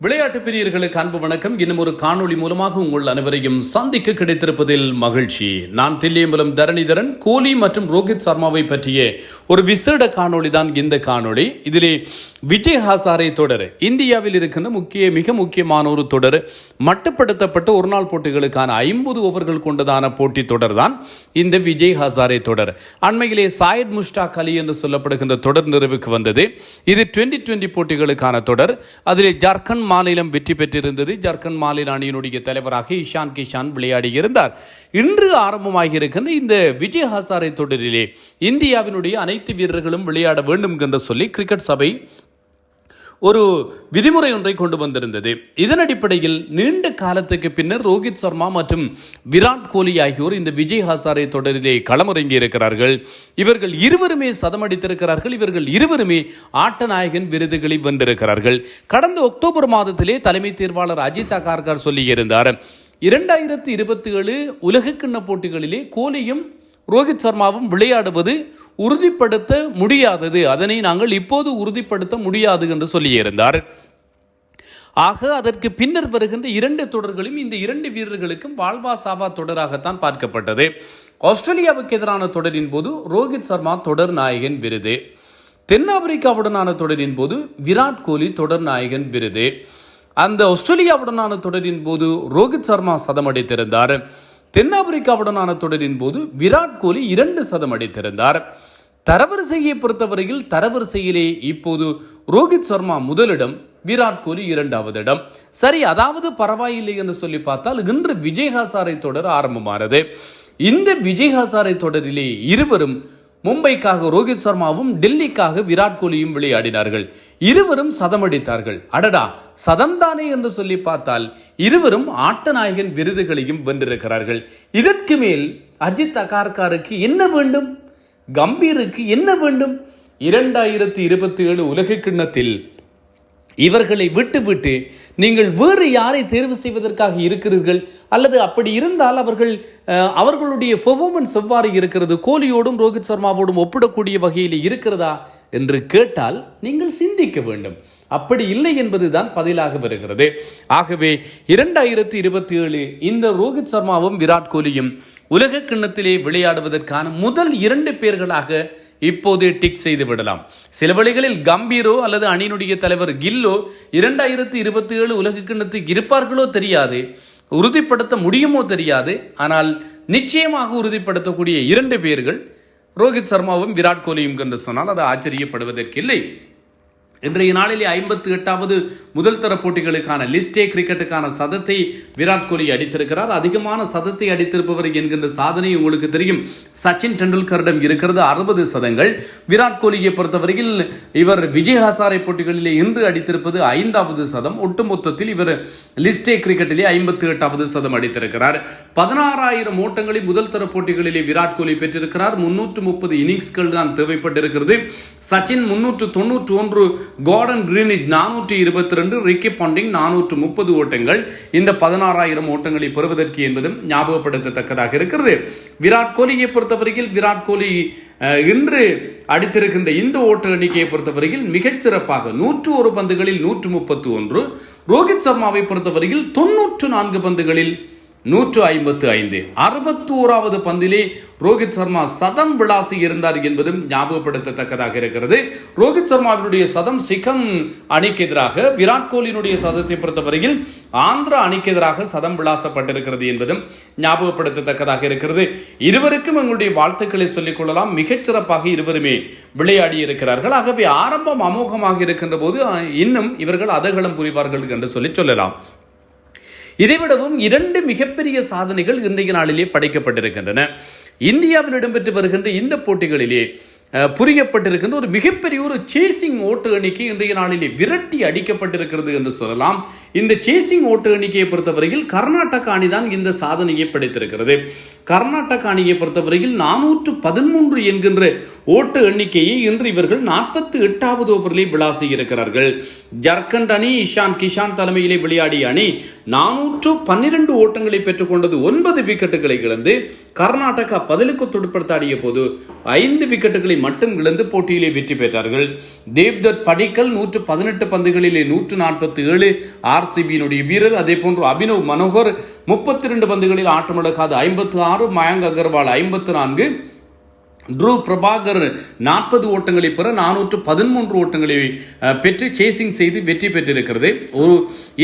விளையாட்டு பிரியர்களுக்கு அன்பு வணக்கம். இன்னும் ஒரு காணொளி மூலமாக உங்கள் அனைவரையும் சந்திக்க கிடைத்திருப்பதில் மகிழ்ச்சி. நான் தில்லியம்பலம் தரணிதரன். கோலி மற்றும் ரோஹித் சர்மாவை பற்றிய ஒரு விசேட காணொளி தான் இந்த காணொளி. இதிலே விஜய் ஹசாரே தொடர், இந்தியாவில் இருக்கின்ற மிக முக்கியமான ஒரு தொடர், மட்டுப்படுத்தப்பட்ட ஒரு நாள் போட்டிகளுக்கான 50 ஓவர்கள் கொண்டதான போட்டி தொடர் தான் இந்த விஜய் ஹசாரே தொடர். அண்மையிலே சாயத் முஷ்டாக் அலி என்று சொல்லப்படுகின்ற தொடர் நிறைவுக்கு வந்தது. இது 2020 போட்டிகளுக்கான தொடர். அதிலே ஜார்க்கண்ட் மாநிலம் வெற்றி பெற்றிருந்தது. ஜார்க்கண்ட் மாநில அணியினுடைய தலைவராக இஷான் கிஷான் விளையாடி இருந்தார். இன்று ஆரம்பமாகி இருக்கின்ற இந்த விஜய் ஹசாரே தொடரிலே இந்தியாவினுடைய அனைத்து வீரர்களும் விளையாட வேண்டும் என்று சொல்லி கிரிக்கெட் சபை ஒரு விதிமுறை ஒன்றை கொண்டு வந்திருந்தது. இதன் அடிப்படையில் நீண்ட காலத்துக்கு பின்னர் ரோஹித் சர்மா மற்றும் விராட் கோலி ஆகியோர் இந்த விஜய் ஹசாரே தொடரிலே களமிறங்கி இருக்கிறார்கள். இவர்கள் இருவருமே சதமடித்திருக்கிறார்கள். இவர்கள் இருவருமே ஆட்ட நாயகன் விருதுகளை வென்றிருக்கிறார்கள். கடந்த அக்டோபர் மாதத்திலே தலைமை தேர்வாளர் அஜித் அகார்கர் சொல்லியிருந்தார், 2027 உலகக்கிண்ண போட்டிகளிலே கோலியும் ரோஹித் சர்மாவும் விளையாடுவது உறுதிப்படுத்த முடியாதது, அதனை நாங்கள் இப்போது உறுதிப்படுத்த முடியாது என்று சொல்லியிருந்தார். ஆக அதற்கு பின்னர் வருகின்ற 2 தொடர்களும் இந்த 2 வீரர்களுக்கும் வாழ்வா சாவா தொடராகத்தான் பார்க்கப்பட்டது. ஆஸ்திரேலியாவுக்கு எதிரான தொடரின் போது ரோஹித் சர்மா தொடர் நாயகன் விருது, தென்னாப்பிரிக்காவுடனான தொடரின் போது விராட் கோலி தொடர் நாயகன் விருது, அந்த ஆஸ்திரேலியாவுடனான தொடரின் போது ரோஹித் சர்மா சதம் அடித்திருந்தார். தென்னாப்பிரிக்காவுடனான தொடரின் போது விராட் கோலி 2 சதம் அடித்திருந்தார். தரவரிசையை பொறுத்தவரையில் தரவரிசையிலே இப்போது ரோஹித் சர்மா முதலிடம், விராட் கோலி 2வது இடம். சரி, அதாவது பரவாயில்லை என்று சொல்லி பார்த்தால் இன்று விஜய் ஹசாரே தொடர் ஆரம்பமானது. இந்த விஜய் ஹசாரே தொடரிலே இருவரும் மும்பைக்காக ரோஹித் சர்மாவும் டெல்லிக்காக விராட் கோலியும் விளையாடினார்கள். இருவரும் சதமடித்தார்கள். அடடா, சதம் தானே என்று சொல்லி பார்த்தால் இருவரும் ஆட்ட நாயகன் விருதுகளையும் வென்றிருக்கிறார்கள். இதற்கு மேல் அஜித் அகார்கருக்கு என்ன வேண்டும்? கம்பீருக்கு என்ன வேண்டும்? 2027 உலக கிண்ணத்தில் இவர்களை விட்டு நீங்கள் வேறு யாரை தேர்வு செய்வதற்காக இருக்கிறீர்கள்? அல்லது அப்படி இருந்தால் அவர்களுடைய பெர்ஃபார்மன்ஸ் எவ்வாறு இருக்கிறது? கோலியோடும் ரோஹித் சர்மாவோடும் ஒப்பிடக்கூடிய வகையில் இருக்கிறதா என்று கேட்டால் நீங்கள் சிந்திக்க வேண்டும். அப்படி இல்லை என்பதுதான் பதிலாக வருகிறது. ஆகவே 2027 இந்த ரோஹித் சர்மாவும் விராட் கோலியும் உலக கிண்ணத்திலே விளையாடுவதற்கான முதல் 2 பேர்களாக இப்போதே டிக் செய்து விடலாம். சில வழிகளில் கம்பீரோ அல்லது அணியினுடைய தலைவர் கில்லோ 2027 உலக கிண்ணத்துக்கு இருப்பார்களோ தெரியாது, உறுதிப்படுத்த முடியுமோ தெரியாது. ஆனால் நிச்சயமாக உறுதிப்படுத்தக்கூடிய 2 பேர்கள் ரோஹித் சர்மாவும் விராட் கோலியும் என்று சொன்னால் அது ஆச்சரியப்படுவதற்கில்லை. இன்றைய நாளிலே 58வது முதல் தர போட்டிகளுக்கான லிஸ்டே கிரிக்கெட்டுக்கான சதத்தை விராட் கோலி அடித்திருக்கிறார். அதிகமான சதத்தை அடித்திருப்பவர் என்கின்ற சாதனை உங்களுக்கு தெரியும், சச்சின் டெண்டுல்கரிடம் இருக்கிறது, 60 சதங்கள். விராட் கோலியை பொறுத்தவரையில் இவர் விஜய் ஹசாரே போட்டிகளிலே இன்று அடித்திருப்பது 5வது சதம். ஒட்டுமொத்தத்தில் இவர் லிஸ்டே கிரிக்கெட்டிலே 58வது சதம் அடித்திருக்கிறார். 16,000 ஓட்டங்களை முதல் தர போட்டிகளிலே விராட் கோலி பெற்றிருக்கிறார். 330 இன்னிங்ஸ்கள் தான் தேவைப்பட்டிருக்கிறது. Sachin 391, Gordon Greenidge 422, Ricky Ponting 430 ஓட்டங்கள். இந்த 16,000 ஓட்டங்களை பெறுவதற்கு என்பதும் ஞாபகப்படுத்தத்தக்கதாக இருக்கிறது. விராட் கோலியை பொறுத்தவரையில் விராட் கோலி இன்று அடித்திருக்கின்ற இந்த ஓட்ட எண்ணிக்கையை பொறுத்தவரையில் மிகச்சிறப்பாக 101 பந்துகளில் 131, ரோஹித் சர்மாவை பொறுத்தவரையில் 94 பந்துகளில் 155, 61வது பந்திலே ரோஹித் சர்மா சதம் விளாசி இருந்தார் என்பதும் ஞாபகப்படுத்தத்தக்கதாக இருக்கிறது. ரோஹித் சர்மாவினுடைய சதம் சிக்கம் அணிக்கு எதிராக, விராட் கோலியினுடைய சதத்தை பொறுத்தவரையில் ஆந்திரா அணிக்கு எதிராக சதம் விளாசப்பட்டிருக்கிறது என்பதும் ஞாபகப்படுத்தத்தக்கதாக இருக்கிறது. இருவருக்கும் எங்களுடைய வாழ்த்துக்களை சொல்லிக் கொள்ளலாம். மிகச்சிறப்பாக இருவருமே விளையாடி இருக்கிறார்கள். ஆகவே ஆரம்பம் அமோகமாக இருக்கின்ற போது இன்னும் இவர்கள் அதகலம் புரிவார்கள் என்று சொல்லலாம். இதைவிடவும் 2 மிகப்பெரிய சாதனைகள் இன்றைய நாளிலே படைக்கப்பட்டிருக்கின்றன. இந்தியாவில் இடம்பெற்று வருகின்ற இந்த போட்டிகளிலே புரியப்பட்டிருக்கின்ற ஒரு மிகப்பெரிய ஒரு சேசிங் ஓட்டு எண்ணிக்கை இன்றைய நாளிலே விரட்டி அடிக்கப்பட்டிருக்கிறது என்று சொல்லலாம். இந்த சேசிங் ஓட்டு எண்ணிக்கையை பொறுத்தவரையில் கர்நாடக அணிதான் இந்த சாதனையை படைத்திருக்கிறது. கர்நாடக அணியை பொறுத்தவரையில் 413 என்கின்ற ஓட்டு எண்ணிக்கையை இன்று இவர்கள் 48வது ஓவரிலே விளாசி இருக்கிறார்கள். ஜார்க்கண்ட் அணி இஷான் கிஷான் தலைமையிலே விளையாடிய அணி 412 ஓட்டங்களை பெற்றுக்கொண்டது. 9 விக்கெட்டுகளை இழந்து கர்நாடகா பதிலுக்கு துடுப்படுத்தாடிய போது 5 விக்கெட்டுகளை மட்டும் இழந்து போட்டியிலே வெற்றி பெற்றார்கள். தேவ்தத் படிக்கல் 118 பந்துகளிலே 147 RCB-யினுடைய வீரர். அதே போன்று அபினவ் மனோகர் 32 பந்துகளில் ஆட்டமிழக்காது 56, மயங்க் அகர்வால் 54, த்ருவ் பிரபாகர் 40 ஓட்டங்களை பெற 413 ஓட்டங்களை பெற்று சேசிங் செய்து வெற்றி பெற்றிருக்கிறது.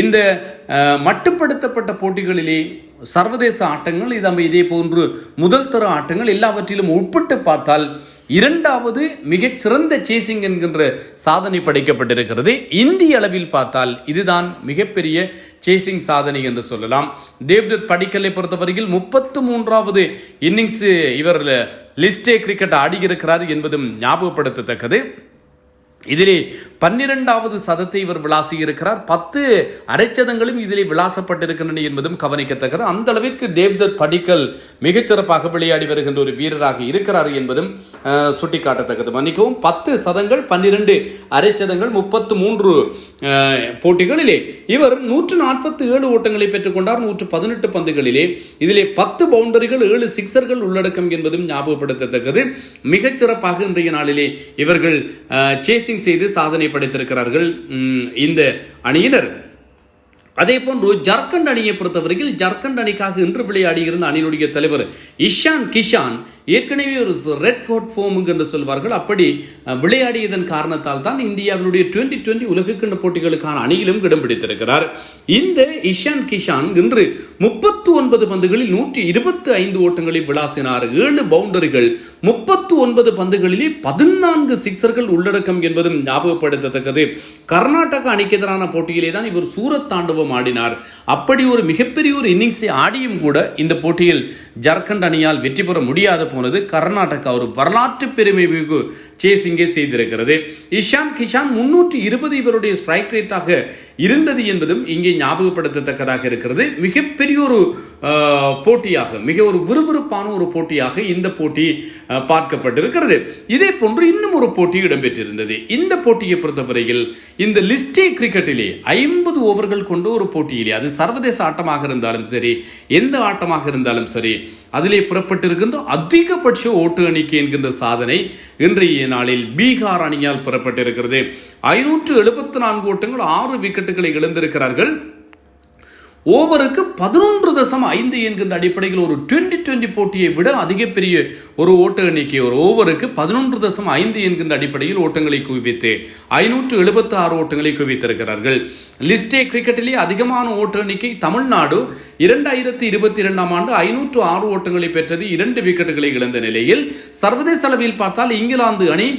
இந்த மட்டுப்படுத்தப்பட்ட போட்டிகளிலே சர்வதேச ஆட்டங்கள் இதே போன்று முதல் தர ஆட்டங்கள் எல்லாவற்றிலும் உட்பட்டு பார்த்தால் இரண்டாவது மிகச்சிறந்த சேசிங் என்கின்ற சாதனை படைக்கப்பட்டிருக்கிறது. இந்திய அளவில் பார்த்தால் இதுதான் மிகப்பெரிய சேசிங் சாதனை என்று சொல்லலாம். தேவ்தத் படிக்கலை பொறுத்தவரையில் 33வது இன்னிங்ஸ் இவர் லிஸ்டே கிரிக்கெட் ஆடியிருக்கிறார் என்பதும் ஞாபகப்படுத்தத்தக்கது. இதிலே 12வது சதத்தை இவர் விளாசி இருக்கிறார். 10 அரைச்சதங்களும் இதிலே விளாசப்பட்டிருக்கின்றன என்பதும் கவனிக்கத்தக்கது. அந்த அளவிற்கு தேவ்தத் படிக்கல் மிகச்சிறப்பாக விளையாடி வருகின்ற ஒரு வீரராக இருக்கிறார் என்பதும் சுட்டிக்காட்டத்தக்கது. மன்னிக்கவும், 10 சதங்கள் 12 அரைச்சதங்கள் 33 போட்டிகளிலே இவர் 147 ஓட்டங்களை பெற்றுக் கொண்டார் 118 பந்துகளிலே. இதிலே 10 பவுண்டரிகள் 7 சிக்சர்கள் உள்ளடக்கம் என்பதும் ஞாபகப்படுத்தத்தக்கது. மிகச்சிறப்பாக இன்றைய நாளிலே இவர்கள் சேசிங் செய்து சாதனை படைத்திருக்கிறார்கள் இந்த அணியினர். அதே போன்று ஜார்க்கண்ட் அணியை பொறுத்தவரையில் ஜார்க்கண்ட் அணிக்காக இன்று விளையாடி இருந்த அணியினுடைய தலைவர் இஷான் கிஷான் ஏற்கனவே ஒரு ரெட் கோட் ஃபோம் என்று சொல்வார்கள். அப்படி விளையாடியதன் காரணத்தால் தான் இந்தியாவினுடைய 2020 உலகக்கிண்ண போட்டிகளுக்கான அணியிலும் இடம் பிடித்திருக்கிறார். இந்த இஷான் கிஷான் இன்று 39 பந்துகளில் 125 ஓட்டங்களை விளாசினார். 7 பவுண்டரிகள் 39 பந்துகளிலே 14 சிக்சர்கள் உள்ளடக்கம் என்பதும் ஞாபகப்படுத்தத்தக்கது. கர்நாடக அணிக்கு எதிரான போட்டியிலே தான் இவர் சூரத் தாண்டவம் ஆடினார். அப்படி ஒரு மிகப்பெரிய ஒரு இன்னிங்ஸை ஆடியும் கூட இந்த போட்டியில் ஜார்க்கண்ட் அணியால் வெற்றி பெற முடியாத போனது கர்நாடகா ஒரு வரலாற்று பெருமை மிகு சேசிங்கை செய்திருக்கிறது. இஷான் கிஷான் 320 இவருடைய ஸ்ட்ரைக் ரேட்டாக இருந்தது என்பதும் இங்கே ஞாபகப்படுத்தத்தக்கதாக இருக்கிறது. மிகப்பெரிய ஒரு போட்டியாக, மிக ஒரு விறுவிறுப்பான ஒரு போட்டியாக இந்த போட்டி பார்க்கப்பட்டிருக்கிறது. இதே போன்று இன்னும் ஒரு போட்டி இடம்பெற்றிருந்தது. இந்த போட்டியை பொறுத்தவரையில் இந்த லிஸ்டே கிரிக்கெட்டிலே 50 ஓவர்கள் கொண்டு ஒரு போட்டியிலே, அது சர்வதேச ஆட்டமாக இருந்தாலும் சரி, எந்த ஆட்டமாக இருந்தாலும் சரி, அதிலே புறப்பட்டிருக்கின்ற அதிகபட்ச ஓட்டு எண்ணிக்கை என்கின்ற சாதனை இன்றைய நாளில் பீகார் அணியால் பெறப்பட்டிருக்கிறது. 574 ஓட்டங்கள் 6 விக்கெட்டுகளை இழந்திருக்கிறார்கள். ஓவருக்கு 11.5 என்கின்ற அடிப்படையில் ஒரு 2020 போட்டியை விட அதிக பெரிய ஒரு ஓட்ட எண்ணிக்கை, ஒரு ஓவருக்கு 11.5 என்கின்ற அடிப்படையில் ஓட்டங்களை குவித்து 576 ஓட்டங்களை குவித்திருக்கிறார்கள். லிஸ்டே கிரிக்கெட்டிலே அதிகமான ஓட்ட எண்ணிக்கை தமிழ்நாடு 2022 ஆண்டு 506 ஓட்டங்களை பெற்றது, 2 விக்கெட்டுகளை இழந்த நிலையில். சர்வதேச அளவில் பார்த்தால் இங்கிலாந்து அணி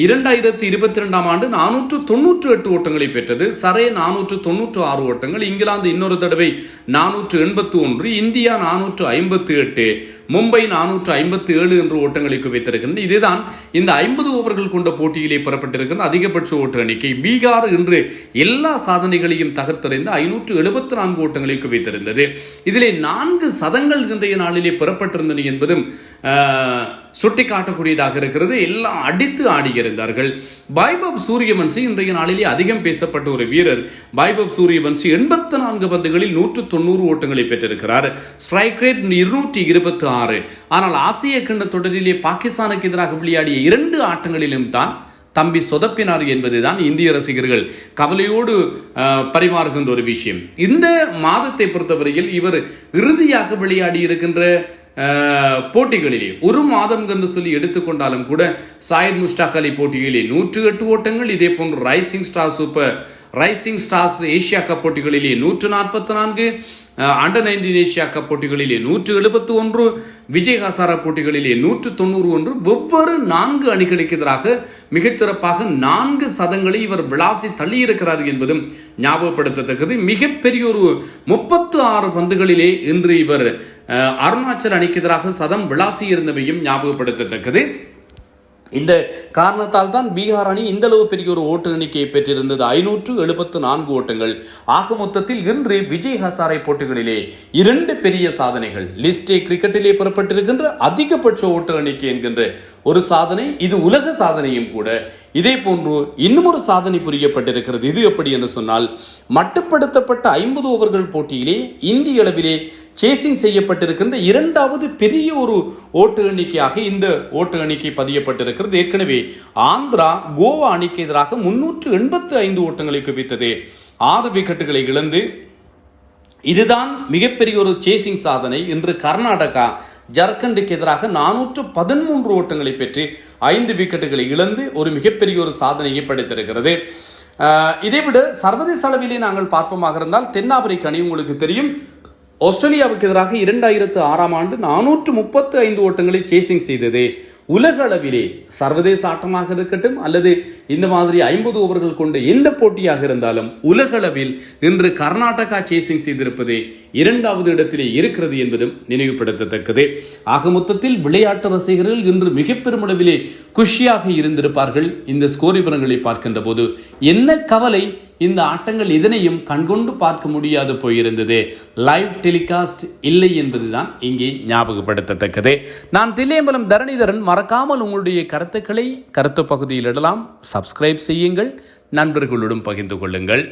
2022 ஆண்டு 498 ஓட்டங்களை பெற்றது, சரே 496 ஓட்டங்கள், இங்கிலாந்து இன்னொரு தடவை 481, இந்தியா 458, மும்பை 457 என்ற ஓட்டங்களை குவித்திருக்கின்றன. இதுதான் இந்த 50 ஓவர்கள் கொண்ட போட்டியிலே பெறப்பட்டிருக்கின்ற அதிகபட்ச ஓட்ட எண்ணிக்கை. பீகார் இன்று எல்லா சாதனைகளையும் தகர்த்தறிந்து 574 ஓட்டங்களை குவித்திருந்தது. இதிலே 4 சதங்கள் இன்றைய நாளிலே பெறப்பட்டிருந்தன என்பதும் சுட்டிக்காட்டக்கூடியதாக இருக்கிறது. எல்லாம் அடித்து ஆடியிருந்தார்கள். வைபவ் சூரியவன்சி இன்றைய நாளிலே அதிகம் பேசப்பட்ட ஒரு வீரர். வைபவ் சூரியவன்சி 84 பந்துகளில் 190 ஓட்டங்களை பெற்றிருக்கிறார். Strike rate 226. ஆனால் ஆசிய கிண்ண தொடரிலே பாகிஸ்தானுக்கு எதிராக விளையாடிய 2 ஆட்டங்களிலும் தான் தம்பி சொதப்பினார் என்பதுதான் இந்திய ரசிகர்கள் கவலையோடு பரிமாறுகின்ற ஒரு விஷயம். இந்த மாதத்தை பொறுத்தவரையில் இவர் இறுதியாக விளையாடி இருக்கின்ற போட்டிகளிலே ஒரு மாதம் என்று சொல்லி எடுத்துக்கொண்டாலும் கூட சாயித் முஷ்டாக் அலி போட்டிகளிலே 108 ஓட்டங்கள், இதே போன்று ரைசிங் ஸ்டார்ஸ் ஏசியா கப் போட்டிகளிலே 144, அண்டர் 19 ஏசியா கப் போட்டிகளிலே 171, விஜய் ஹசாரா போட்டிகளிலே 191, ஒவ்வொரு 4 அணிகளுக்கு எதிராக மிகச்சிறப்பாக 4 சதங்களை இவர் விளாசி தள்ளியிருக்கிறார் என்பதும் ஞாபகப்படுத்தத்தக்கது. மிகப்பெரிய ஒரு 36 பந்துகளிலே இன்று இவர் அருணாச்சல் அணிக்கு எதிராக சதம் விளாசி இருந்தமையும் ஞாபகப்படுத்தத்தக்கது. இந்த காரணத்தால் தான் பீகார் அணி இந்த அளவு பெரிய ஒரு ஓட்டு எண்ணிக்கையை பெற்றிருந்தது, 574 ஓட்டங்கள். ஆக மொத்தத்தில் இன்று விஜய் ஹசாரே போட்டிகளிலே 2 பெரிய சாதனைகள், லிஸ்டே கிரிக்கெட்டிலே பெறப்பட்டிருக்கின்ற அதிகபட்ச ஓட்டு எண்ணிக்கை என்கின்ற ஒரு சாதனை, இது உலக சாதனையும் கூட. இதே போன்று இன்னும் ஒரு சாதனை புரியப்பட்டிருக்கிறது. இது எப்படி என்று சொன்னால், மட்டுப்படுத்தப்பட்ட 50 ஓவர்கள் போட்டியிலே இந்திய அளவிலே சேசிங் செய்யப்பட்டிருக்கின்ற இரண்டாவது பெரிய ஒரு ஓட்டு எண்ணிக்கையாக இந்த ஓட்டு எண்ணிக்கை பதியப்பட்டிருக்கிறது. ஏற்கனவே ஆந்திரா கோவா அணிக்கு எதிராக 385 ஓட்டங்களை குவித்தது. 6 விக்கெட்டுகளை இழந்து இதுதான் மிகப்பெரிய ஒரு சேசிங் சாதனை. இன்று கர்நாடகா ஜார்க்கண்டுக்கு எதிராக 413 ஓட்டங்களை பெற்று 5 விக்கெட்டுகளை இழந்து ஒரு மிகப்பெரிய ஒரு சாதனையை படைத்திருக்கிறது. இதைவிட சர்வதேச அளவிலே நாங்கள் பார்ப்போமாக இருந்தால், தென்னாப்பிரிக்க அணி உங்களுக்கு தெரியும், ஆஸ்திரேலியாவுக்கு எதிராக 2006ஆம் ஆண்டு 435 ஓட்டங்களை சேசிங் செய்தது. உலக அளவிலே சர்வதேச ஆட்டமாக இருக்கட்டும் அல்லது இந்த மாதிரி 50 ஓவர்கள் கொண்ட எந்த போட்டியாக இருந்தாலும் உலக அளவில் இன்று கர்நாடகா சேசிங் செய்திருப்பது 2வது இடத்திலே இருக்கிறது என்பதும் நினைவுபடுத்தத்தக்கது. ஆக மொத்தத்தில் விளையாட்டு ரசிகர்கள் இன்று மிக பெருமளவிலே குஷியாக இருந்திருப்பார்கள் இந்த ஸ்கோர் விவரங்களை பார்க்கின்ற போது. என்ன கவலை, இந்த ஆட்டங்கள் இதனையும் கண்கொண்டு பார்க்க முடியாது போயிருந்தது. லைவ் டெலிகாஸ்ட் இல்லை என்பதுதான் இங்கே ஞாபகப்படுத்தத்தக்கது. நான் தில்லையம்பலம் தரணிதரன். மறக்காமல் உங்களுடைய கருத்துக்களை கருத்து பகுதியில் இடலாம். சப்ஸ்கிரைப் செய்யுங்கள், நண்பர்களுடன் பகிர்ந்து கொள்ளுங்கள்.